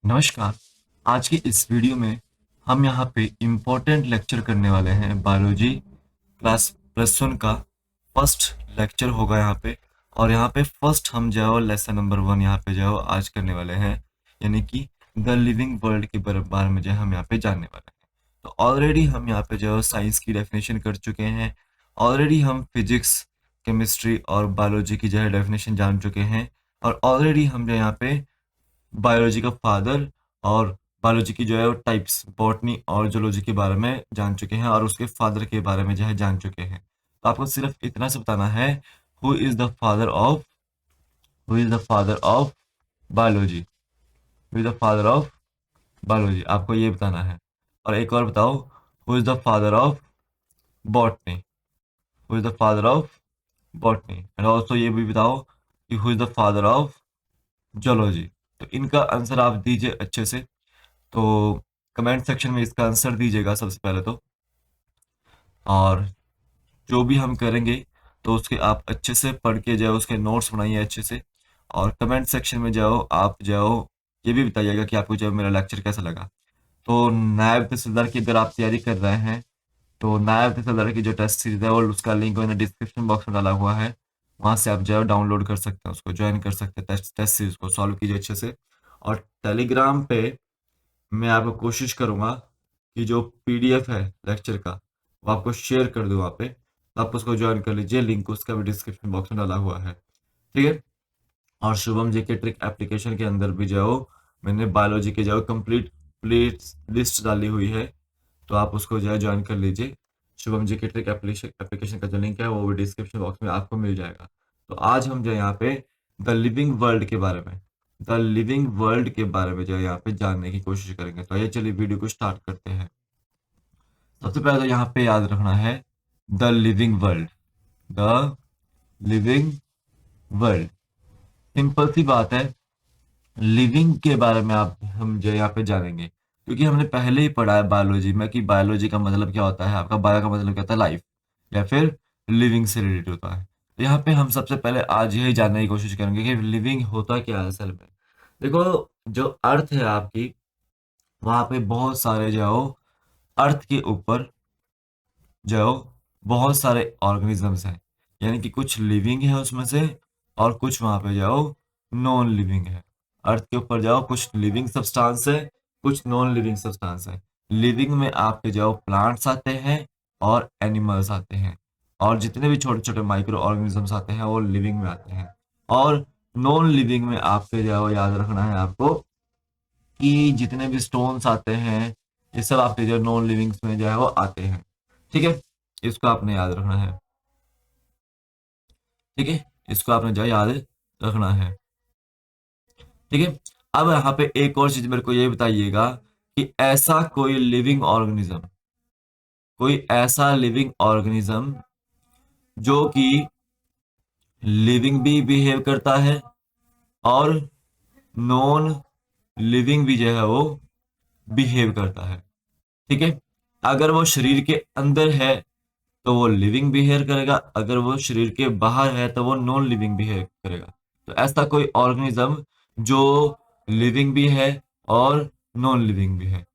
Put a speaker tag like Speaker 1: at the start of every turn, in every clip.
Speaker 1: नमस्कार। आज की इस वीडियो में हम यहाँ पे इम्पोर्टेंट लेक्चर करने वाले हैं। बायोलॉजी क्लास +1 का फर्स्ट लेक्चर होगा यहाँ पे। और यहाँ पे फर्स्ट हम जाओ लेसन नंबर 1 यहाँ पे जाओ आज करने वाले हैं, यानी कि द लिविंग वर्ल्ड के बारे में जो हम यहाँ पे जानने वाले हैं। तो ऑलरेडी हम यहाँ पे जो साइंस की डेफिनेशन कर चुके हैं। ऑलरेडी हम फिजिक्स, केमिस्ट्री और बायोलॉजी की जो है डेफिनेशन जान चुके हैं। और ऑलरेडी हम जो यहाँ पे बायोलॉजी का फादर और बायोलॉजी की जो है वो टाइप्स, बॉटनी और जूलॉजी के बारे में जान चुके हैं और उसके फादर के बारे में जो है जान चुके हैं। तो आपको सिर्फ इतना से बताना है, who is the father of who is the father of biology who is the father of biology, आपको ये बताना है। और एक और बताओ, who is the father of botany who is the father of botany and also ये भी बताओ कि who is the father of zoology. तो इनका आंसर आप दीजिए अच्छे से। तो कमेंट सेक्शन में इसका आंसर दीजिएगा सबसे पहले तो। और जो भी हम करेंगे तो उसके आप अच्छे से पढ़ के जाओ, उसके नोट्स बनाइए अच्छे से। और कमेंट सेक्शन में जाओ, आप जाओ ये भी बताइएगा कि आपको जो मेरा लेक्चर कैसा लगा। तो नायब तहसीलदार की अगर आप तैयारी कर रहे हैं तो नायब तहसीलदार की जो टेस्ट सीरीज है वो उसका लिंक मैंने डिस्क्रिप्शन बॉक्स में डाला हुआ है। वहां से आप जो है डाउनलोड कर सकते हैं, उसको ज्वाइन कर सकते हैं, टेस्ट सीरीज को सॉल्व कीजिए अच्छे से। और टेलीग्राम पे मैं आपको कोशिश करूंगा कि जो पीडीएफ है लेक्चर का वो आपको शेयर कर दूं वहाँ पे, तो आप उसको ज्वाइन कर लीजिए। लिंक उसका भी डिस्क्रिप्शन बॉक्स में डाला हुआ है, ठीक है। और शुभम जी के ट्रिक एप्लीकेशन के अंदर भी जाओ, मैंने बायोलॉजी के जाओ कंप्लीट प्लेट लिस्ट डाली हुई है, तो आप उसको जो है ज्वाइन कर लीजिए। शुभम जी के ट्रिक एप्लीकेशन का जो लिंक है वो भी डिस्क्रिप्शन बॉक्स में आपको मिल जाएगा। तो आज हम जो है यहाँ पे द लिविंग वर्ल्ड के बारे में जो है यहाँ पे जानने की कोशिश करेंगे। तो ये चलिए वीडियो को स्टार्ट करते हैं। सबसे पहले तो यहाँ पे याद रखना है the living world the living world. Simple सी बात है, लिविंग के बारे में आप हम जो यहाँ पे जानेंगे क्योंकि हमने पहले ही पढ़ा है बायोलॉजी में कि बायोलॉजी का मतलब क्या होता है। आपका बायो का मतलब क्या होता है, लाइफ, या फिर लिविंग से रिलेटेड होता है। तो यहाँ पे हम सबसे पहले आज यही जानने की कोशिश करेंगे कि लिविंग होता क्या है असल में। देखो, जो अर्थ है आपकी, वहां पे बहुत सारे जो अर्थ के ऊपर जो बहुत सारे ऑर्गेनिजम्स हैं, यानी कि कुछ लिविंग है उसमें से और कुछ वहां पे जाओ नॉन लिविंग है। अर्थ के ऊपर जाओ कुछ लिविंग सब्सटेंस है, कुछ नॉन लिविंग सब्सटेंस है। लिविंग में आपके जाओ प्लांट्स आते हैं और एनिमल्स आते हैं, और जितने भी छोटे छोटे माइक्रो ऑर्गेनिजम्स आते हैं वो लिविंग में आते हैं। और नॉन लिविंग में आपके जाओ याद रखना है आपको कि जितने भी स्टोन्स आते हैं ये सब आपके जो नॉन लिविंग्स में जो है वो आते हैं, ठीक है। इसको आपने याद रखना है, ठीक है। इसको आपने जो है याद रखना है, ठीक है। अब यहाँ पे एक और चीज मेरे को ये बताइएगा कि कोई ऐसा लिविंग ऑर्गेनिज्म जो कि लिविंग भी बिहेव करता है और नॉन लिविंग भी जो है वो बिहेव करता है, ठीक है। अगर वो शरीर के अंदर है तो वो लिविंग बिहेव करेगा, अगर वो शरीर के बाहर है तो वो नॉन लिविंग बिहेव करेगा। तो ऐसा कोई ऑर्गेनिज्म जो लिविंग भी है और नॉन लिविंग भी है।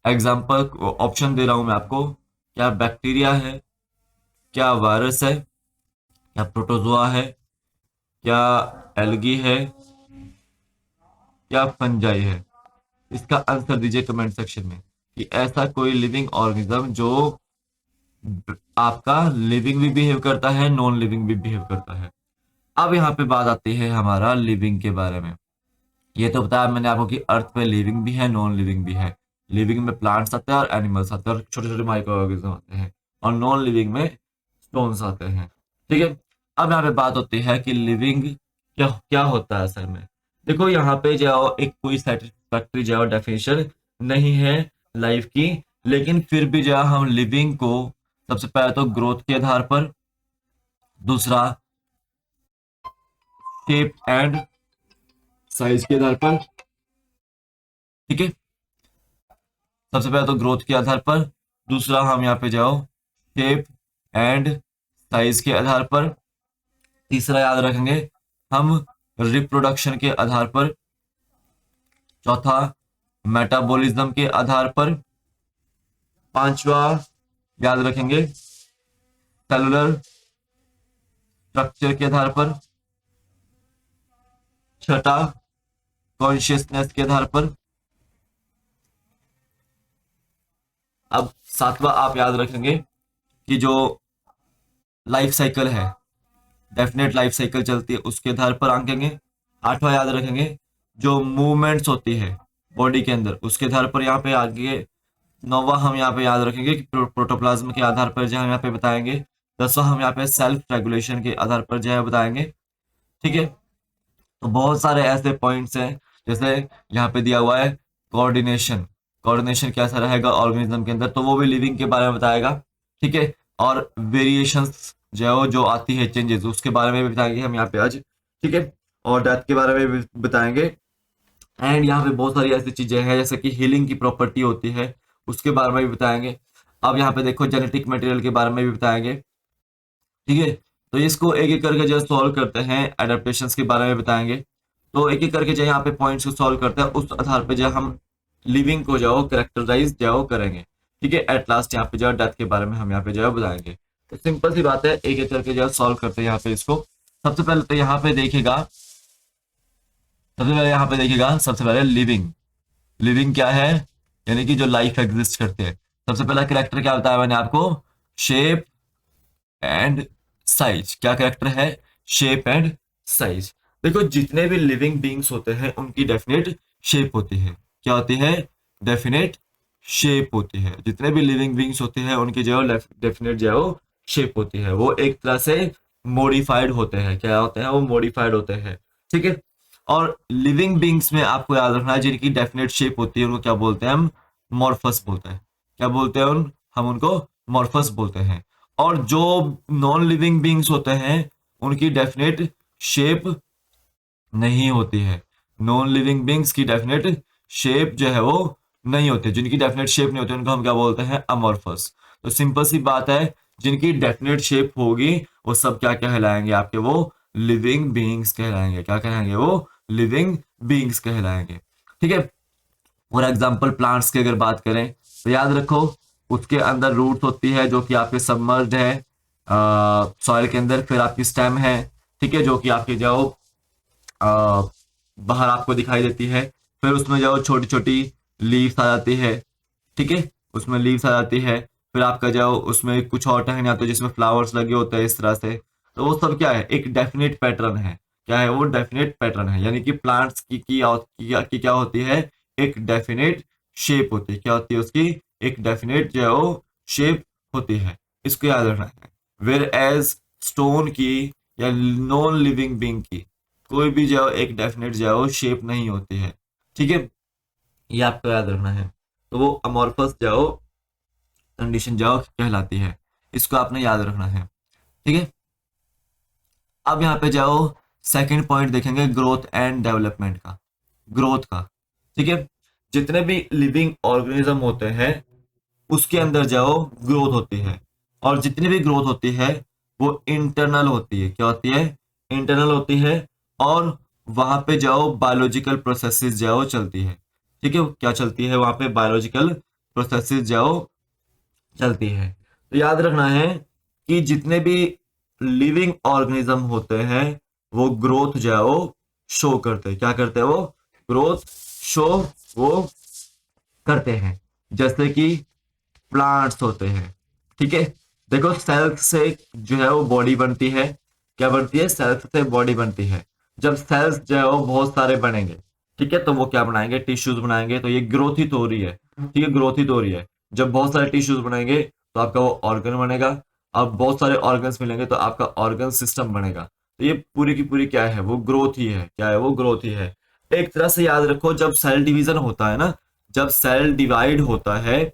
Speaker 1: एग्जाम्पल ऑप्शन दे रहा हूं मैं आपको। क्या बैक्टीरिया है, क्या वायरस है, क्या प्रोटोजोआ है, क्या एल्गी है, क्या फंजाई है। इसका आंसर दीजिए कमेंट सेक्शन में कि ऐसा कोई लिविंग ऑर्गेनिज्म जो आपका लिविंग भी बिहेव करता है, नॉन लिविंग भी बिहेव करता है। अब यहाँ पे बात आती है हमारा लिविंग के बारे में। ये तो बताया मैंने आपको कि अर्थ पे लिविंग भी है, नॉन लिविंग भी है। लिविंग में प्लांट्स आते हैं और एनिमल्स आते हैं और छोटे छोटे माइक्रो ऑर्गेनिज्म आते हैं, और नॉन लिविंग में स्टोन्स आते हैं, ठीक है। अब यहाँ पे बात होती है कि लिविंग क्या क्या होता है असल में। देखो यहाँ पे जो एक कोई सेटिस्फैक्ट्री जो डेफिनेशन नहीं है लाइफ की, लेकिन फिर भी जो हम लिविंग को सबसे पहले तो ग्रोथ के आधार पर, दूसरा शेप एंड साइज के आधार पर, ठीक है। सबसे पहले तो ग्रोथ के आधार पर, दूसरा हम यहाँ पे जाओ शेप एंड साइज के आधार पर, तीसरा याद रखेंगे हम रिप्रोडक्शन के आधार पर, चौथा मेटाबॉलिज्म के आधार पर। पांचवा याद रखेंगे सेलुलर स्ट्रक्चर के आधार पर। छठा कॉन्शियसनेस के आधार पर। अब सातवां आप याद रखेंगे कि जो लाइफ साइकिल है, डेफिनेट लाइफ साइकिल चलती है, उसके आधार पर आंकेंगे। आठवां याद रखेंगे जो मूवमेंट्स होती है बॉडी के अंदर, उसके आधार पर यहाँ पे आगे। नौवां हम यहाँ पे याद रखेंगे कि प्रोटोप्लाज्म के आधार पर जो हम यहाँ पे बताएंगे। दसवां हम यहाँ पे सेल्फ रेगुलेशन के आधार पर जो है बताएंगे। ठीक है, तो बहुत सारे ऐसे पॉइंट्स हैं, जैसे यहाँ पे दिया हुआ है कोऑर्डिनेशन। कोऑर्डिनेशन कैसा रहेगा ऑर्गेनिज्म के अंदर, तो वो भी लिविंग के बारे में बताएगा। ठीक है, और वेरिएशंस जो आती है, चेंजेस, उसके बारे में भी बताएंगे हम यहाँ पे आज। ठीक है, और डेथ के बारे में भी बताएंगे। एंड यहाँ पे बहुत सारी ऐसी चीजें हैं जैसे कि हीलिंग की प्रॉपर्टी होती है, उसके बारे में भी बताएंगे। अब यहाँ पे देखो जेनेटिक मटेरियल के बारे में भी बताएंगे। ठीक है, तो इसको एक एक करके जो सॉल्व करते हैं, एडेप्टेशंस के बारे में बताएंगे। तो एक एक करके जो यहाँ पे पॉइंट्स को सॉल्व करते हैं, उस आधार पे जो हम लिविंग को जो कैरेक्टराइज जो करेंगे। ठीक है, एट लास्ट यहाँ पे जो डेथ के बारे में हम यहाँ पे जो है बताएंगे। तो सिंपल सी बात है, एक एक करके जो सॉल्व करते हैं यहाँ पे इसको। सबसे पहले तो यहाँ पे देखिएगा, सबसे पहले लिविंग। लिविंग क्या है, यानी कि जो लाइफ एग्जिस्ट करते हैं। सबसे पहला कैरेक्टर क्या बताया मैंने आपको, शेप एंड साइज। क्या कैरेक्टर है, शेप एंड साइज। देखो जितने भी लिविंग बींग्स होते हैं उनकी डेफिनेट शेप होती है। क्या होती है, डेफिनेट शेप होती है। जितने भी लिविंग बींग्स होते हैं उनकी जो डेफिनेट जो शेप होती है, वो एक तरह से मॉडिफाइड होते हैं। क्या होते हैं, वो मॉडिफाइड होते हैं। ठीक है, और लिविंग बींग्स में आपको याद रखना है जिनकी डेफिनेट शेप होती है उनको क्या बोलते हैं, हम मॉर्फस बोलते हैं। क्या बोलते हैं हम उनको मॉर्फस बोलते हैं। और जो नॉन लिविंग बींग्स होते हैं उनकी डेफिनेट शेप नहीं होती है। नॉन लिविंग बींग्स की डेफिनेट शेप जो है वो नहीं होती। जिनकी डेफिनेट शेप नहीं होती उनको हम क्या बोलते हैं, अमॉर्फस। तो सिंपल सी बात है, जिनकी डेफिनेट शेप होगी वो सब क्या कहलाएंगे आपके, वो लिविंग बींग्स कहलाएंगे। क्या कहलाएंगे, वो लिविंग बींग्स कहलाएंगे। ठीक है, फॉर एग्जाम्पल प्लांट्स की अगर बात करें तो याद रखो उसके अंदर रूट्स होती है जो कि आपके सबमर्ज्ड है सॉइल के अंदर। फिर आपकी स्टेम है, ठीक है, जो कि आपकी जो बाहर आपको दिखाई देती है। फिर उसमें जो छोटी छोटी लीव्स आ जाती है। ठीक है, उसमें लीव्स आ जाती है। फिर आपका जो उसमें कुछ और टहनी आते हैं जिसमें फ्लावर्स लगे होते हैं इस तरह से। तो वो सब क्या है, एक डेफिनेट पैटर्न है। क्या है वो, डेफिनेट पैटर्न है। यानी कि प्लांट्स की क्या होती है, एक डेफिनेट शेप होती है। क्या होती है उसकी, एक डेफिनेट जो है वो शेप होती है। इसको याद रखना है। वेयर एज स्टोन की या नॉन लिविंग बींग की कोई भी जो एक डेफिनेट जो है वो शेप नहीं होती है। ठीक है, ये आपको याद रखना है। तो वो अमॉर्फस जो कंडीशन जो कहलाती है, इसको आपने याद रखना है। ठीक है, अब यहाँ पे जाओ सेकंड पॉइंट देखेंगे, ग्रोथ एंड डेवलपमेंट का, ग्रोथ का। ठीक है, जितने भी लिविंग ऑर्गेनिज्म होते हैं उसके अंदर जाओ ग्रोथ होती है। और जितनी भी ग्रोथ होती है वो इंटरनल होती है। क्या होती है, इंटरनल होती है। और वहां पे जाओ बायोलॉजिकल प्रोसेसेस जाओ चलती है। ठीक है, क्या चलती है वहां पे, बायोलॉजिकल प्रोसेसेस जाओ चलती है। तो याद रखना है कि जितने भी लिविंग ऑर्गेनिज्म होते हैं वो ग्रोथ जो है वो शो करते हैं। क्या करते हैं, वो ग्रोथ शो वो करते हैं। जैसे कि प्लांट्स होते हैं। ठीक है, देखो सेल्फ से जो है वो बॉडी बनती है। क्या बनती है, सेल्फ से बॉडी बनती है। जब सेल्स जो है वो बहुत सारे बनेंगे, ठीक है, तो वो क्या बनाएंगे, टिश्यूज बनाएंगे। तो ये ग्रोथ ही तो हो रही है। ठीक है, ग्रोथ ही तो हो रही है। जब बहुत सारे टिश्यूज बनेंगे तो आपका वो ऑर्गन बनेगा। अब बहुत सारे ऑर्गन्स मिलेंगे तो आपका ऑर्गन सिस्टम बनेगा। तो ये पूरी की पूरी क्या है, वो ग्रोथ ही है। क्या है, वो ग्रोथ ही है। एक तरह से याद रखो, जब सेल डिवीजन होता है ना, जब सेल डिवाइड होता है,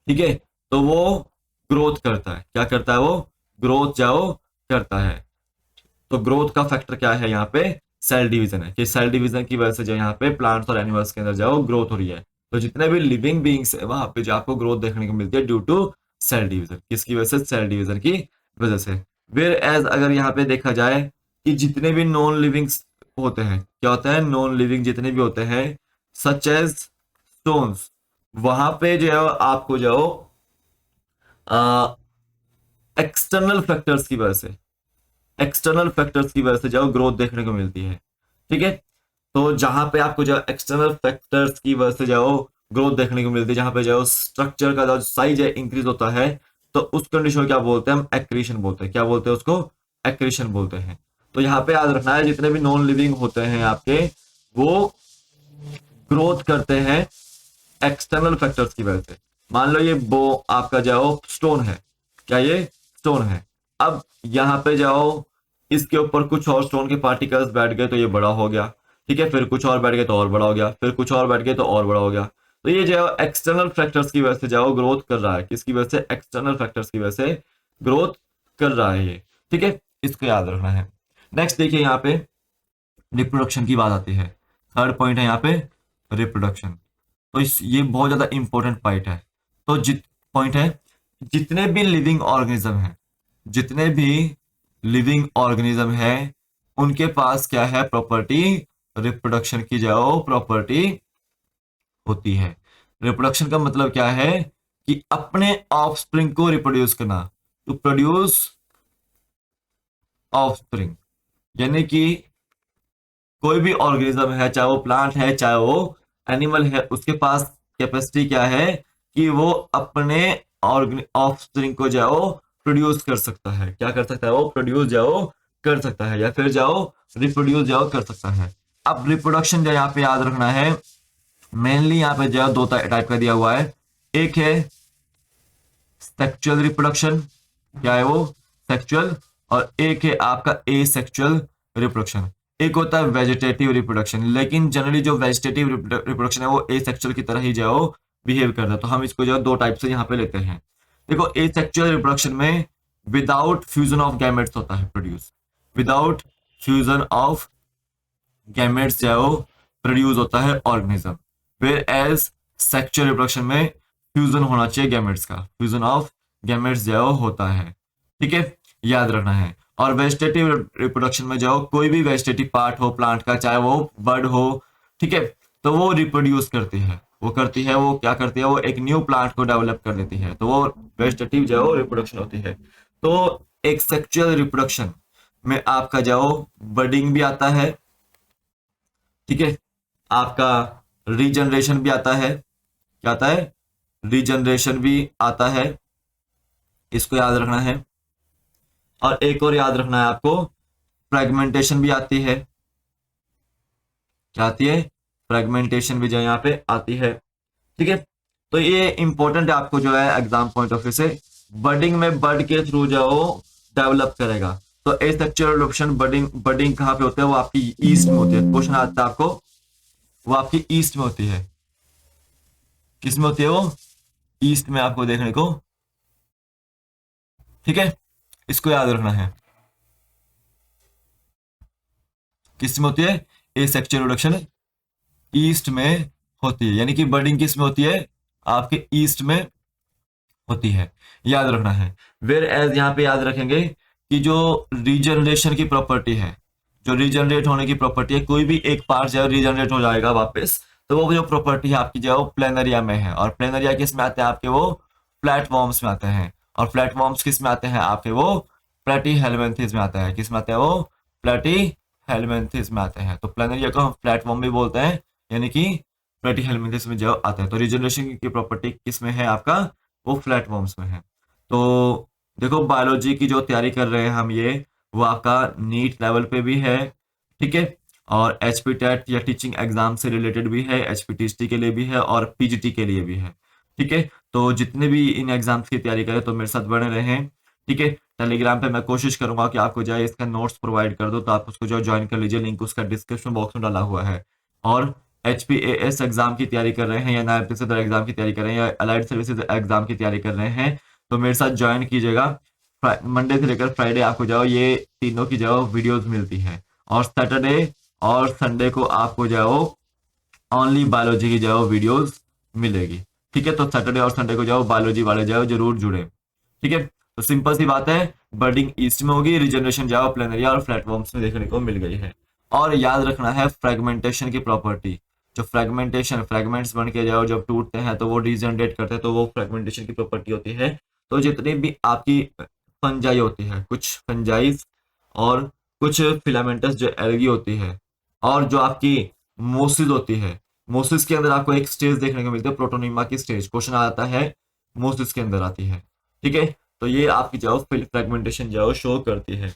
Speaker 1: ठीक है, तो वो ग्रोथ करता है। क्या करता है, वो ग्रोथ जाओ करता है। तो ग्रोथ का फैक्टर क्या है यहाँ पे, सेल डिवीजन है। कि सेल डिवीजन की वजह से जो यहाँ पे प्लांट्स और एनिमल्स के अंदर जाओ ग्रोथ हो रही है। तो जितने भी लिविंग बींग्स है वहां पे जो आपको ग्रोथ देखने को मिलती है ड्यू टू सेल डिवीजन। किसकी वजह से, सेल डिवीजन की वजह से। वेयर एज अगर यहाँ पे देखा जाए कि जितने भी नॉन लिविंग होते हैं, क्या होता है, नॉन लिविंग जितने भी होते हैं सच एज स्टोन्स, वहां पे जो है आपको जो एक्सटर्नल फैक्टर्स की वजह से, एक्सटर्नल फैक्टर्स की वजह से जो ग्रोथ देखने को मिलती है। ठीक है, तो जहां पे आपको जो एक्सटर्नल फैक्टर्स की वजह से जो ग्रोथ देखने को मिलती है, जहां पे जो स्ट्रक्चर का जो साइज है इंक्रीज होता है, तो उस कंडीशन को क्या बोलते हैं हम, एक्रीशन बोलते हैं। क्या बोलते हैं उसको, एक्रीशन बोलते हैं। तो यहाँ पे याद रखना है जितने भी नॉन लिविंग होते हैं आपके, वो ग्रोथ करते हैं एक्सटर्नल फैक्टर्स की वजह से। मान लो ये बो आपका जाओ स्टोन है, क्या ये स्टोन है। अब यहाँ पे जाओ, इसके ऊपर कुछ और स्टोन के पार्टिकल्स बैठ गए तो ये बड़ा हो गया। ठीक है, फिर कुछ और बैठ गए तो और बड़ा हो गया, फिर कुछ और बैठ गए तो और बड़ा हो गया। तो ये जो एक्सटर्नल फैक्टर्स की वजह से जाओ ग्रोथ कर रहा है, किसकी वजह से, एक्सटर्नल फैक्टर्स की वजह से ग्रोथ कर रहा है ये। ठीक है, इसको याद रखना है। नेक्स्ट देखिए यहाँ पे रिप्रोडक्शन की बात आती है। थर्ड पॉइंट है यहाँ पे रिप्रोडक्शन। तो इस ये बहुत ज्यादा इंपॉर्टेंट पॉइंट है। तो पॉइंट है, जितने भी लिविंग ऑर्गेनिज्म है, जितने भी लिविंग ऑर्गेनिज्म है, उनके पास क्या है, प्रॉपर्टी, रिप्रोडक्शन की जाओ प्रॉपर्टी होती है। रिप्रोडक्शन का मतलब क्या है कि अपने ऑफस्प्रिंग को रिप्रोड्यूस करना, टू प्रोड्यूस ऑफस्प्रिंग। यानी कि कोई भी ऑर्गेनिज्म है, चाहे वो प्लांट है चाहे वो एनिमल है, उसके पास कैपेसिटी क्या है कि वो अपने ऑफस्प्रिंग को जाओ प्रोड्यूस कर सकता है। क्या कर सकता है, वो प्रोड्यूस जाओ कर सकता है, या फिर जाओ रिप्रोड्यूस जाओ कर सकता है। अब रिप्रोडक्शन जो यहाँ पे याद रखना है, मेनली यहाँ पे जो दो टाइप का दिया हुआ है। एक है सेक्सुअल रिप्रोडक्शन, क्या है वो, सेक्सुअल। और एक है आपका एसेक्सुअल रिप्रोडक्शन। एक होता है वेजिटेटिव रिप्रोडक्शन, लेकिन जनरली जो वेजिटेटिव रिप्रोडक्शन है वो एसेक्सुअल की तरह ही जो बिहेव करता है। तो हम इसको जो दो टाइप से यहाँ पे लेते हैं। देखो, एसेक्सुअल रिप्रोडक्शन में विदाउट फ्यूजन ऑफ गैमेट्स होता है produce, without fusion of gametes जो प्रोड्यूस होता है organism. Whereas sexual reproduction में फ्यूजन होना चाहिए गैमेट्स का, फ्यूजन ऑफ गैमेट्स जो होता है। ठीक है, याद रखना है। और वेजिटेटिव रिप्रोडक्शन में जाओ, कोई भी वेजिटेटिव पार्ट हो प्लांट का, चाहे वो बर्ड हो, ठीक है, तो वो रिप्रोड्यूस करती है, वो करती है, वो क्या करती है, वो एक न्यू प्लांट को डेवलप कर देती है, तो वो वेजिटेटिव जो रिप्रोडक्शन होती है। तो एक सेक्सुअल रिप्रोडक्शन में आपका जाओ बर्डिंग भी आता है, ठीक है, आपका रीजनरेशन भी आता है। क्या आता है, रीजनरेशन भी आता है, इसको याद रखना है। और एक और याद रखना है आपको, फ्रेगमेंटेशन भी आती है। क्या आती है, फ्रेगमेंटेशन भी जो यहाँ पे आती है। ठीक है, तो ये इंपॉर्टेंट है आपको जो है एग्जाम पॉइंट ऑफ व्यू से। बर्डिंग में बर्ड के थ्रू जाओ डेवलप करेगा। तो एसेक्सुअल ऑप्शन बर्डिंग, बर्डिंग कहाँ पे होता है, वो आपकी ईस्ट में होती है। क्वेश्चन आता है आपको, वो आपकी ईस्ट में होती है। किस में होती है वो, ईस्ट में आपको देखने को। ठीक है, इसको याद रखना है, किस में होती है, एसेक्सुअल रिप्रोडक्शन ईस्ट में होती है। यानी कि बर्डिंग किस में होती है, आपके ईस्ट में होती है, याद रखना है। वेयर एज यहाँ पे याद रखेंगे कि जो रीजनरेशन की प्रॉपर्टी है, जो रीजनरेट होने की प्रॉपर्टी है, कोई भी एक पार्ट जो रीजनरेट हो जाएगा वापस, तो वो जो प्रॉपर्टी है आपकी जो प्लेनरिया में है। और प्लेनरिया किस में आते हैं आपके, वो प्लेटफॉर्म्स में आते हैं। और प्लेटफॉर्म्स किस में आते हैं आपके, वो प्लेटी हेलमेंथिस में आता है। किस में आते हैं वो, प्लेटी हेलमेंथिस में आते हैं। तो प्लेनरिया को हम प्लेटफॉर्म भी बोलते हैं, यानी कि प्लेटी हेलमेंथिस में जो आते हैं। तो रीजनरेशन की प्रॉपर्टी किस में है आपका, वो प्लेटफॉर्म्स में है। तो देखो, बायोलॉजी की जो तैयारी कर रहे हैं हम, ये वो आपका नीट लेवल पे भी है, ठीक है, और एचपी टेट या टीचिंग एग्जाम से रिलेटेड भी है, एचपीटीसी के लिए भी है और पीजीटी के लिए भी है। ठीक है, तो जितने भी इन एग्जाम्स की तैयारी करें तो मेरे साथ बने रहें। ठीक है, टेलीग्राम पे मैं कोशिश करूंगा कि आपको जो है इसका नोट्स प्रोवाइड कर दो, तो आप उसको जो ज्वाइन कर लीजिए, लिंक उसका डिस्क्रिप्शन बॉक्स में डाला हुआ है। और एचपीएएस एग्जाम की तैयारी कर रहे हैं, या नायब तहसीलदार एग्जाम की तैयारी कर रहे हैं, या अलाइड सर्विसेज एग्जाम की तैयारी कर रहे हैं, तो मेरे साथ ज्वाइन कीजिएगा। मंडे से लेकर फ्राइडे आपको जाओ ये तीनों की जाओ वीडियोस मिलती है। और सैटरडे और संडे को आपको जाओ ओनली बायोलॉजी की जाओ वीडियोस मिलेगी। ठीक है, तो सैटरडे और संडे को जाओ बायोलॉजी वाले जाओ जरूर जुड़े। ठीक है, तो सिंपल सी बात है, बर्डिंग ईस्ट में होगी, रिजनरेशन जाओ प्लेनरिया और प्लेटफॉर्म्स में देखने को मिल गई है। और याद रखना है फ्रेगमेंटेशन की प्रॉपर्टी, जो फ्रेगमेंटेशन, फ्रेगमेंट्स बन के जाओ जब टूटते हैं तो वो डिजनरेट करते हैं, तो वो फ्रेगमेंटेशन की प्रॉपर्टी होती है। तो जितनी भी आपकी फंजाई होती है, कुछ फंजाइज और कुछ फिलामेंटस जो एल्गी होती है, और जो आपकी मोसिस होती है, मोसिस के अंदर आपको एक स्टेज देखने को मिलती है, प्रोटोनिमा की स्टेज। क्वेश्चन आता है मोसिस के अंदर आती है, ठीक है। तो ये आपकी जो फ्रेगमेंटेशन जो शो करती है,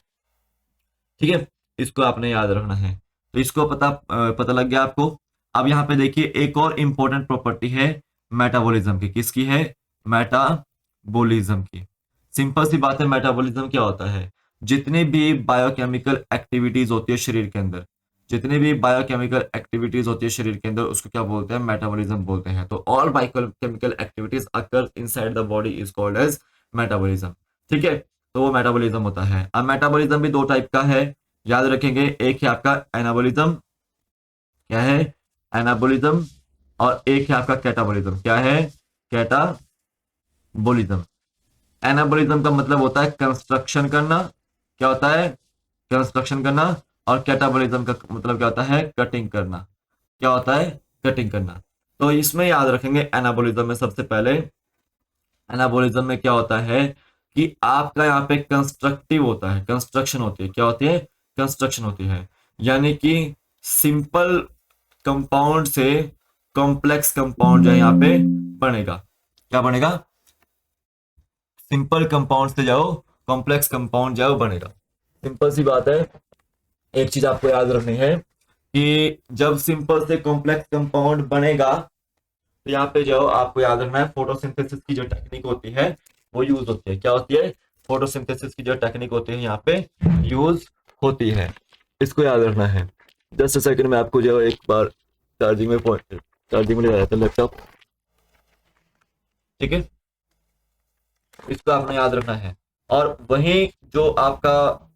Speaker 1: ठीक है। इसको आपने याद रखना है। तो इसको पता लग गया आपको। अब यहाँ पे देखिए एक और इंपॉर्टेंट प्रॉपर्टी है मेटाबॉलिज्म की। किसकी है? मेटाबॉलिज्म की। सिंपल सी बात है, मेटाबॉलिज्म क्या होता है? जितनी भी बायोकेमिकल एक्टिविटीज होती है शरीर के अंदर, जितनी भी बायोकेमिकल एक्टिविटीज होती है शरीर के अंदर, उसको क्या बोलते हैं? मेटाबॉलिज्म बोलते हैं। तो all biochemical activities occur inside the body is called as metabolism, ठीक है। तो वो मेटाबॉलिज्म होता है। अब मेटाबॉलिज्म भी दो टाइप का है, याद रखेंगे। एक है आपका एनाबॉलिज्म, क्या है? एनाबॉलिज्म। और एक है आपका कैटाबॉलिज्म, क्या है? कैटाबॉलिज्म। एनाबॉलिज्म का मतलब होता है कंस्ट्रक्शन करना, क्या होता है? कंस्ट्रक्शन करना। और कैटाबॉलिज्म का मतलब क्या होता है? कटिंग करना। क्या होता है? कटिंग करना। तो इसमें याद रखेंगे एनाबॉलिज्म में सबसे पहले, एनाबॉलिज्म में क्या होता है कि आपका यहाँ पे कंस्ट्रक्टिव होता है, कंस्ट्रक्शन होती है। क्या होती है? कंस्ट्रक्शन होती है। यानी कि सिंपल कंपाउंड से कॉम्प्लेक्स कंपाउंड जो है यहाँ पे बनेगा। क्या बनेगा? सिंपल कंपाउंड से जाओ कॉम्प्लेक्स कंपाउंड जाओ बनेगा। सिंपल सी बात है। एक चीज आपको याद रखनी है कि जब सिंपल से कॉम्प्लेक्स कंपाउंड बनेगा, तो यहाँ पे जो आपको याद रखना है, फोटोसिंथेसिस की जो टेक्निक होती है वो यूज होती है। क्या होती है? फोटोसिंथेसिस की जो टेक्निक होती है यहाँ पे यूज होती है। इसको याद रखना है। जस्ट सेकंड में आपको जो एक बार चार्जिंग में ले जाता है लैपटॉप, ठीक है। इसको आपने याद रखना है। और वहीं जो आपका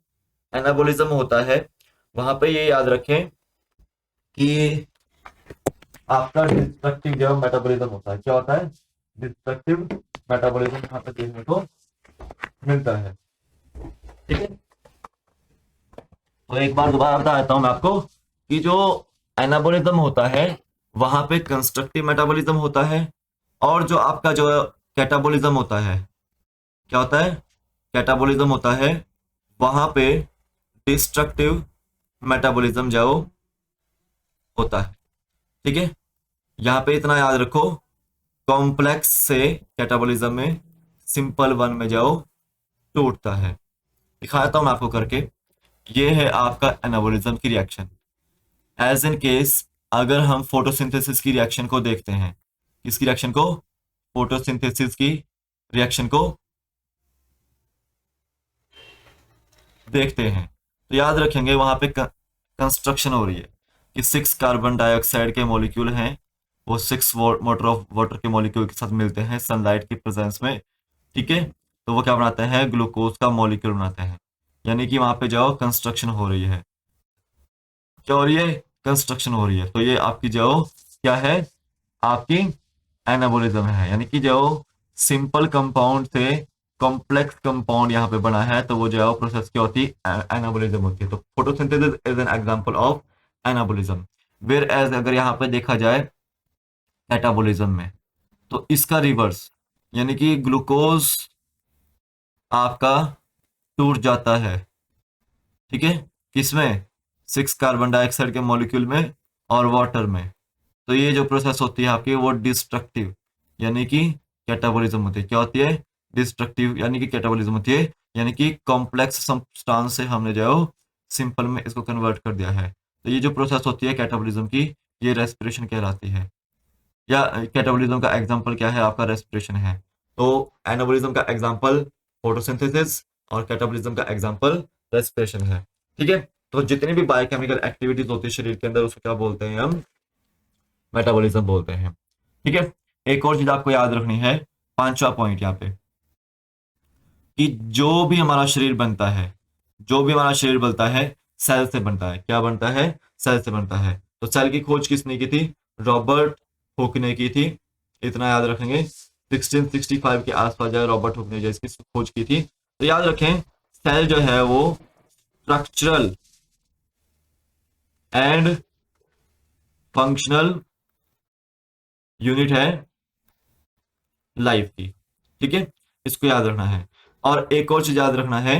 Speaker 1: एनाबॉलिज्म होता है, वहां पे ये याद रखें कि आपका डिस्ट्रक्टिव जो मेटाबॉलिज्म होता है, क्या होता है? डिस्ट्रक्टिव मेटाबॉलिज्म यहाँ पे देखने को मिलता है, ठीक है। तो एक बार दोबारा बता देता हूं मैं आपको कि जो एनाबॉलिज्म होता है वहां पे कंस्ट्रक्टिव मेटाबॉलिज्म होता है, और जो आपका जो कैटाबॉलिज्म होता है, क्या होता है? कैटाबॉलिज्म होता है, वहां पे डिस्ट्रक्टिव मेटाबॉलिज्म जो होता है, ठीक है। यहां पे इतना याद रखो, कॉम्प्लेक्स से कैटाबॉलिज्म में सिंपल वन में जाओ टूटता है। दिखाता हूं मैं आपको करके। ये है आपका एनाबॉलिज्म की रिएक्शन। एज इन केस अगर हम फोटोसिंथेसिस की रिएक्शन को देखते हैं, किसकी रिएक्शन को? फोटोसिंथेसिस की रिएक्शन को देखते हैं, तो याद रखेंगे वहां पे कंस्ट्रक्शन हो रही है कि 6 कार्बन डाइऑक्साइड के मॉलिक्यूल हैं, वो 6 वाटर के मॉलिक्यूल के साथ मिलते हैं सनलाइट की प्रेजेंस में, ठीक है। तो वो क्या बनाते हैं? ग्लूकोज का मॉलिक्यूल बनाते हैं। यानी कि वहां पे जाओ कंस्ट्रक्शन हो रही है। क्या हो रही है? कंस्ट्रक्शन हो रही है। तो ये आपकी जो क्या है? आपकी एनाबॉलिज्म है। यानी कि जो सिंपल कंपाउंड से कॉम्प्लेक्स कंपाउंड यहाँ पे बना है, तो वो जो है प्रोसेस क्या होती है? एनाबॉलिज्म होती है। तो photosynthesis is an example of anabolism. Whereas अगर यहाँ पे देखा जाए कैटाबॉलिज्म में, तो इसका रिवर्स, यानी कि ग्लूकोज आपका टूट जाता है, ठीक है। किसमें? 6 कार्बन डाइऑक्साइड के मॉलिक्यूल में और वाटर में। तो ये जो प्रोसेस होती है आपकी वो डिस्ट्रक्टिव यानी कि कैटाबॉलिज्म होती है। क्या होती है? डिस्ट्रक्टिव यानी कि कैटाबॉलिज्म होती है। यानी कि कॉम्प्लेक्स सब्सटेंस से हमने जो है सिंपल में इसको कन्वर्ट कर दिया है। तो ये जो प्रोसेस होती है कैटाबॉलिज्म की, ये रेस्पिरेशन कहलाती है। या कैटाबॉलिज्म का एग्जांपल क्या है? आपका रेस्पिरेशन है। तो एनाबॉलिज्म का एग्जांपल फोटोसिंथेसिस और कैटाबॉलिज्म का एग्जांपल रेस्पिरेशन है, ठीक है। तो जितनी भी बायोकेमिकल एक्टिविटीज होती है शरीर के अंदर, उसको क्या बोलते हैं? हम मेटाबॉलिज्म बोलते हैं, ठीक है। एक और चीज आपको याद रखनी है, पांचवा पॉइंट यहाँ पे, कि जो भी हमारा शरीर बनता है, जो भी हमारा शरीर बनता है सेल से बनता है। क्या बनता है? सेल से बनता है। तो सेल की खोज किसने की थी? रॉबर्ट हुक ने की थी। इतना याद रखेंगे। 1665 के आसपास जो है रॉबर्ट हुक ने जो इसकी खोज की थी। तो याद रखें, सेल जो है वो स्ट्रक्चरल एंड फंक्शनल यूनिट है लाइफ की। ठीक है, इसको याद रखना है। और एक और चीज याद रखना है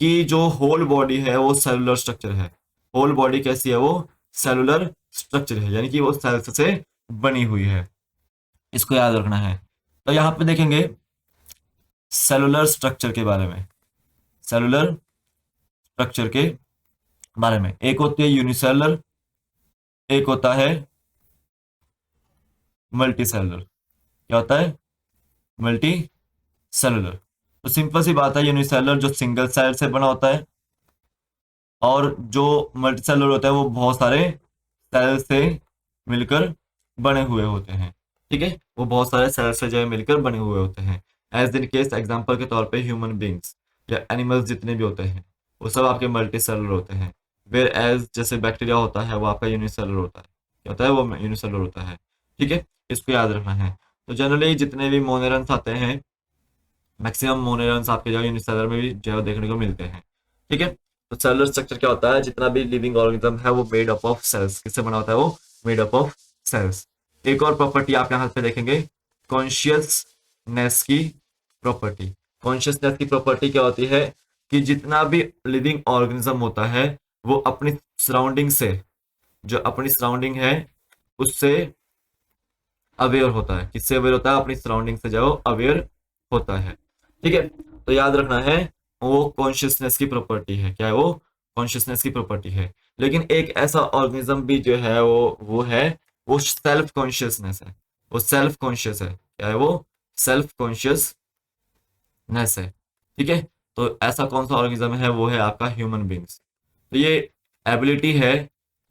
Speaker 1: कि जो होल बॉडी है वो सेलुलर स्ट्रक्चर है। होल बॉडी कैसी है? वो सेलुलर स्ट्रक्चर है, यानी कि वो सेल्स से बनी हुई है। इसको याद रखना है। तो यहाँ पे देखेंगे सेलुलर स्ट्रक्चर के बारे में। सेलुलर स्ट्रक्चर के बारे में एक होती है यूनिसेलुलर, एक होता है मल्टी सेलुलर। क्या होता है? Multi cellular. तो सिंपल सी बात है, यूनिसेलुलर जो सिंगल सेल से बना होता है, और जो मल्टी सेलुलर होता है वो बहुत सारे सेल से मिलकर बने हुए होते हैं। ठीक है, वो बहुत सारे सेल से जो है मिलकर बने हुए होते हैं। एज इन केस एग्जांपल के तौर पे ह्यूमन बींग्स या एनिमल्स जितने भी होते हैं वो सब आपके मल्टी सेलुलर होते हैं। वेयर एज जैसे बैक्टीरिया होता है वो आपका यूनिसेलुलर होता है। क्या होता है? वो यूनिसेलुलर होता है। ठीक है, इसको याद रखना है। तो जनरली जितने भी मोनेरन्स आते हैं, मैक्सिमम मोनेरन्स आपके जो यूनिसेलुलर में भी जो है देखने को मिलते हैं। ठीक है, तो सेलुलर स्ट्रक्चर क्या होता है? जितना भी लिविंग ऑर्गेनिज्म है वो मेड अप ऑफ सेल्स। किससे बना होता है? वो मेड अप ऑफ सेल्स। एक और प्रॉपर्टी आप यहाँ पे देखेंगे, कॉन्शियसनेस की प्रॉपर्टी। कॉन्शियसनेस की प्रॉपर्टी क्या होती है? कि जितना भी लिविंग ऑर्गेनिज्म होता है वो अपनी सराउंडिंग से, जो अपनी सराउंडिंग है उससे अवेयर होता है। किससे अवेयर होता है? अपनी सराउंडिंग से जो अवेयर होता है। ठीक है, तो याद रखना है वो कॉन्शियसनेस की प्रॉपर्टी है। क्या है वो? कॉन्शियसनेस की प्रॉपर्टी है। लेकिन एक ऐसा ऑर्गेनिज्म भी जो है वो है, वो सेल्फ कॉन्शियसनेस है। वो सेल्फ कॉन्शियस है। क्या है वो? सेल्फ कॉन्शियसनेस है। ठीक है, तो ऐसा कौन सा ऑर्गेनिज्म है? वो है आपका ह्यूमन बींग्स। तो ये एबिलिटी है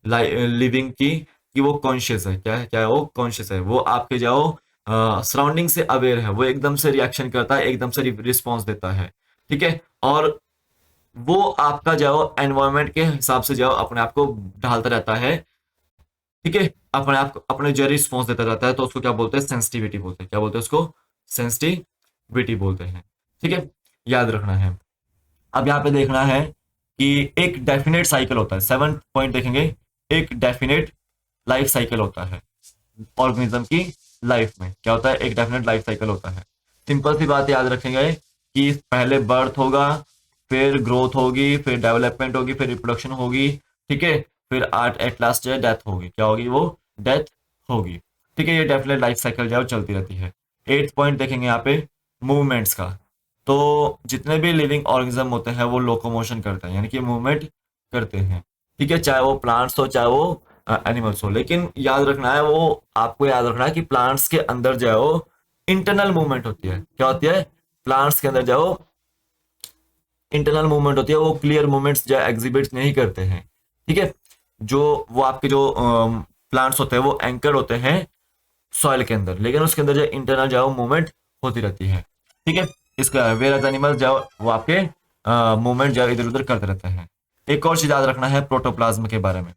Speaker 1: लिविंग की कि वो कॉन्शियस है। क्या है? क्या है? वो कॉन्शियस है। वो आपके जाओ सराउंडिंग से अवेयर है। वो एकदम से रिएक्शन करता है, एकदम से रिस्पॉन्स देता है। ठीक है, और वो आपका जाओ एनवायरनमेंट के हिसाब से जाओ अपने आप को ढालता रहता है। ठीक है, अपने आप को अपने जो रिस्पॉन्स देता रहता है, तो उसको क्या बोलते हैं? सेंसिटिविटी बोलते हैं। क्या बोलते हैं उसको? सेंसिटिविटी बोलते हैं। ठीक है, याद रखना है। अब यहाँ पे देखना है कि एक डेफिनेट साइकिल होता है। 7 पॉइंट देखेंगे। एक डेफिनेट लाइफ साइकिल होता है ऑर्गेनिज्म की लाइफ में। क्या होता है? एक डेफिनेट लाइफ साइकिल होता है। सिंपल सी बात याद रखेंगे कि पहले बर्थ होगा, फिर ग्रोथ होगी, फिर डेवलपमेंट होगी, फिर रिप्रोडक्शन होगी। ठीक है, फिर आर्ट एट लास्ट जो है डेथ होगी। क्या होगी? वो डेथ होगी। ठीक है, ये डेफिनेट लाइफ साइकिल जो है चलती रहती है। 8th पॉइंट देखेंगे यहाँ पे मूवमेंट्स का। तो जितने भी लिविंग ऑर्गेनिज्म होते हैं वो लोकोमोशन करते हैं, यानी कि मूवमेंट करते हैं। ठीक है, चाहे वो प्लांट्स हो चाहे वो एनिमल्स हो। लेकिन याद रखना है, वो आपको याद रखना है कि प्लांट्स के अंदर जो है वो इंटरनल मूवमेंट होती है। क्या होती है? प्लांट्स के अंदर जो इंटरनल मूवमेंट होती है, वो क्लियर मूवमेंट्स जो एग्जिबिट नहीं करते हैं। ठीक है, जो वो आपके जो प्लांट्स होते हैं वो एंकर होते हैं सॉइल के अंदर, लेकिन उसके अंदर जो इंटरनल जो मूवमेंट होती रहती है। ठीक है, इसका वेयर एनिमल जो वो आपके मूवमेंट जो इधर उधर करते रहते हैं। एक और चीज याद रखना है प्रोटोप्लाज्म के बारे में।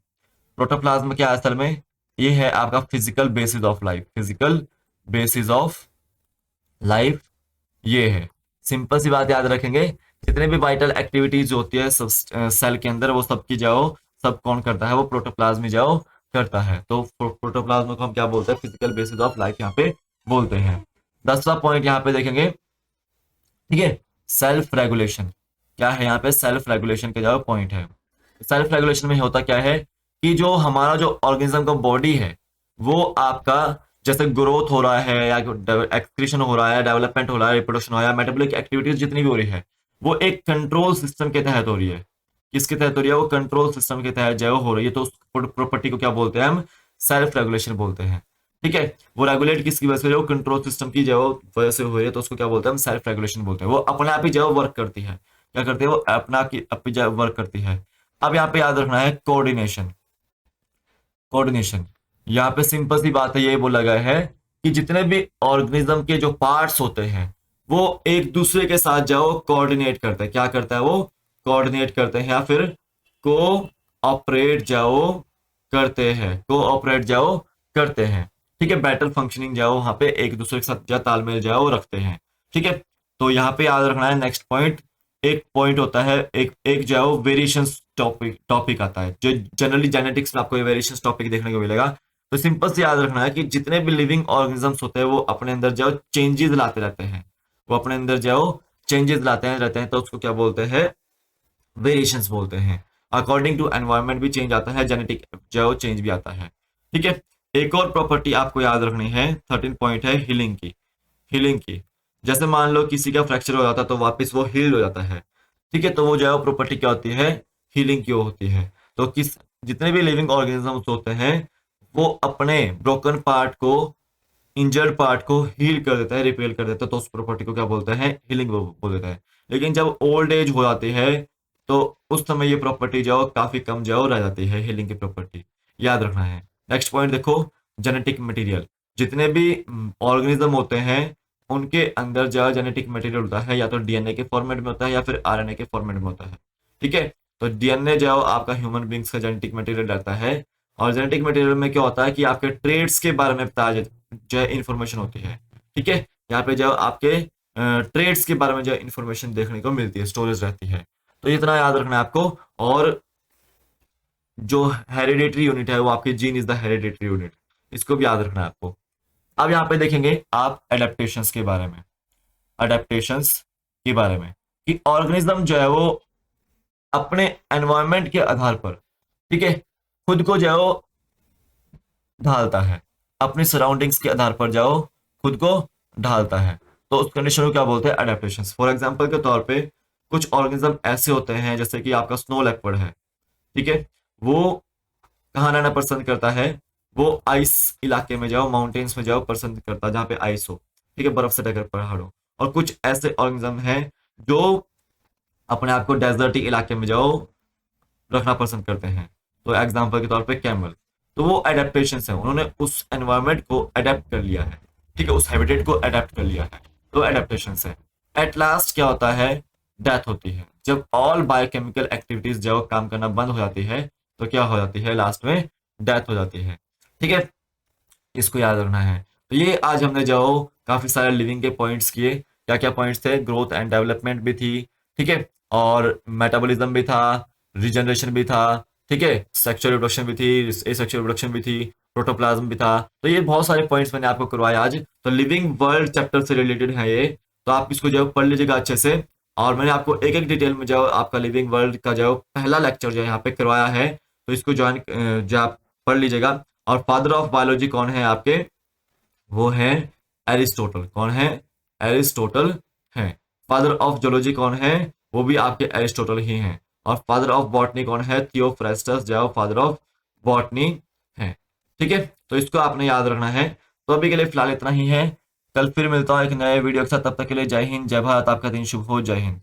Speaker 1: प्रोटोप्लाज्म क्या है असल में? ये है आपका physical basis of life. Physical basis of life ये है। सिंपल सी बात याद रखेंगे, जितने भी वाइटल एक्टिविटीज होती है सब सेल के अंदर, वो सबकी जाओ सब कौन करता है? वो प्रोटोप्लाज्म ही जाओ करता है। तो प्रोटोप्लाज्म को हम क्या बोलते हैं? फिजिकल बेसिस ऑफ लाइफ यहाँ पे बोलते हैं। 10वां पॉइंट यहाँ पे देखेंगे। ठीक है, सेल्फ रेगुलेशन। क्या है यहाँ पे? सेल्फ रेगुलेशन का जो पॉइंट है। सेल्फ रेगुलेशन में होता क्या है कि जो हमारा जो ऑर्गेनिज्म का बॉडी है वो आपका जैसे ग्रोथ हो रहा है या एक्सक्रीशन हो रहा है, डेवलपमेंट हो रहा है, रिप्रोडक्शन हो रहा है, मेटाबॉलिक एक्टिविटीज जितनी भी हो रही है वो एक कंट्रोल सिस्टम के तहत हो रही है। किसके तहत हो रही है? वो कंट्रोल सिस्टम के तहत जो हो रही है। तो उस प्रॉपर्टी को क्या बोलते हैं? हम सेल्फ रेगुलेशन बोलते हैं। ठीक है, वो रेगुलेट किसकी वजह से? वो कंट्रोल सिस्टम की जो वजह से हो रही है, तो उसको क्या बोलते हैं? हम सेल्फ रेगुलेशन बोलते हैं। वो अपने आप ही जो वर्क करती है। क्या करती है? वो अपना आप ही वर्क करती है। अब यहाँ पे याद रखना है कोऑर्डिनेशन। कोऑर्डिनेशन यहाँ पे सिंपल सी बात है, ये बोला गया है कि जितने भी ऑर्गेनिज्म के जो पार्ट्स होते हैं वो एक दूसरे के साथ जाओ कोऑर्डिनेट करते हैं। क्या करता है? वो कोऑर्डिनेट करते हैं या फिर को ऑपरेट जाओ करते हैं। को ऑपरेट जाओ करते हैं। ठीक है, बेटर फंक्शनिंग जाओ वहां पे एक दूसरे के साथ तालमेल जाओ रखते हैं। ठीक है, तो यहाँ पे याद रखना है नेक्स्ट पॉइंट। एक पॉइंट होता है, एक एक जो है वो वेरिएशन टॉपिक टॉपिक आता है, जो जनरली जेनेटिक्स में आपको वेरिएशन टॉपिक देखने को मिलेगा। तो सिंपल से याद रखना है कि जितने भी लिविंग ऑर्गेनिजम्स होते हैं वो अपने अंदर जो चेंजेस लाते रहते हैं, वो अपने अंदर जो चेंजेस लाते हैं रहते हैं, तो उसको क्या बोलते हैं, वेरिएशंस बोलते हैं। अकॉर्डिंग टू एनवायरनमेंट भी चेंज आता है, जेनेटिक जो चेंज भी आता है। ठीक है, एक और प्रॉपर्टी आपको याद रखनी है, 13 पॉइंट है हीलिंग की। हीलिंग की, जैसे मान लो किसी का फ्रैक्चर हो जाता है तो वापस वो हील हो जाता है। ठीक है, तो वो जो है प्रॉपर्टी क्या होती है, हीलिंग की होती है। तो किस जितने भी लिविंग ऑर्गेनिजम्स होते हैं वो अपने ब्रोकन पार्ट को, इंजर्ड पार्ट को हील कर देता है, रिपेयर कर देता है, तो उस प्रॉपर्टी को क्या बोलते हैं, हीलिंग बोल देता है। लेकिन जब ओल्ड एज हो जाती है तो उस समय ये प्रॉपर्टी जो काफी कम जो रह जाती है, हीलिंग की प्रॉपर्टी, याद रखना है। नेक्स्ट पॉइंट देखो, जेनेटिक मटेरियल। जितने भी ऑर्गेनिज्म होते हैं उनके अंदर जो जेनेटिक मटेरियल होता है या तो डीएनए के फॉर्मेट में होता है या फिर आरएनए के फॉर्मेट में होता है। ठीक है, तो डीएनए जो आपका ह्यूमन बींग्स का जेनेटिक मटेरियल रहता है, और जेनेटिक मटेरियल में क्या होता है कि आपके ट्रेड्स के बारे में बताया जो है इंफॉर्मेशन होती है। ठीक है, यहाँ पे जो आपके ट्रेड्स के बारे में जो इंफॉर्मेशन देखने को मिलती है, स्टोरेज रहती है। तो इतना याद रखना है आपको। और जो हेरिडेटरी यूनिट है वो आपके gene is the hereditary unit, इसको भी याद रखना है आपको। अब यहाँ पे देखेंगे आप एडेप्टेशंस के बारे में, अडेप्टेशंस के बारे में, कि ऑर्गेनिज्म जो है वो अपने एनवायरनमेंट के आधार पर, ठीक है, खुद को जो है वो ढालता है, अपनी सराउंडिंग्स के आधार पर जाओ खुद को ढालता है। तो उस कंडीशन को क्या बोलते हैं, अडेप्टेशन। फॉर एग्जाम्पल के तौर पे कुछ ऑर्गेनिज्म ऐसे होते हैं, जैसे कि आपका स्नो लेपर्ड है। ठीक है, वो कहाँ रहना पसंद करता है, वो आइस इलाके में जाओ, माउंटेन्स में जाओ पसंद करता है, जहाँ पे आइस हो, ठीक है, बर्फ से ढके पहाड़ हो। और कुछ ऐसे ऑर्गेनिज्म हैं जो अपने आप को डेजर्टी इलाके में जाओ रखना पसंद करते हैं। तो एग्जाम्पल के तौर पे कैमल, तो वो एडेप्टेशन है, उन्होंने उस एनवायरमेंट को अडेप्ट कर लिया है। ठीक है, उस हैबिटेट को अडेप्ट कर लिया है, तो एडेप्टेशन है। एट लास्ट क्या होता है, डेथ होती है। जब ऑल बायोकेमिकल एक्टिविटीज जो काम करना बंद हो जाती है तो क्या हो जाती है, लास्ट में डेथ हो जाती है। ठीक है, इसको याद रखना है। तो ये आज हमने जो काफी सारे लिविंग के पॉइंट्स किए। क्या क्या पॉइंट्स थे, ग्रोथ एंड डेवलपमेंट भी थी, ठीक है, और मेटाबॉलिज्म भी था, रिजनरेशन भी था, ठीक है, सेक्सुअल रिप्रोडक्शन भी थी, एसेक्सुअल रिप्रोडक्शन भी थी, प्रोटोप्लाज्म भी था। तो ये बहुत सारे पॉइंट्स मैंने आपको करवाए आज। तो लिविंग वर्ल्ड चैप्टर से रिलेटेड है ये, तो आप इसको जो पढ़ लीजिएगा अच्छे से। और मैंने आपको एक एक डिटेल में जो आपका लिविंग वर्ल्ड का जो पहला लेक्चर जो यहाँ पे करवाया है, तो इसको ज्वाइन जो आप पढ़ लीजिएगा। और फादर ऑफ बायोलॉजी कौन है आपके, वो है एरिस्टोटल। कौन है, एरिस्टोटल है। फादर ऑफ जोलॉजी कौन है, वो भी आपके एरिस्टोटल ही हैं। और फादर ऑफ बॉटनी कौन है, थियोफ्रेस्टस जो फादर ऑफ बॉटनी है। ठीक है, तो इसको आपने याद रखना है। तो अभी के लिए फिलहाल इतना ही है, कल फिर मिलता हूँ एक नए वीडियो के साथ। तब तक के लिए जय हिंद, जय भारत, आपका दिन शुभ हो, जय हिंद।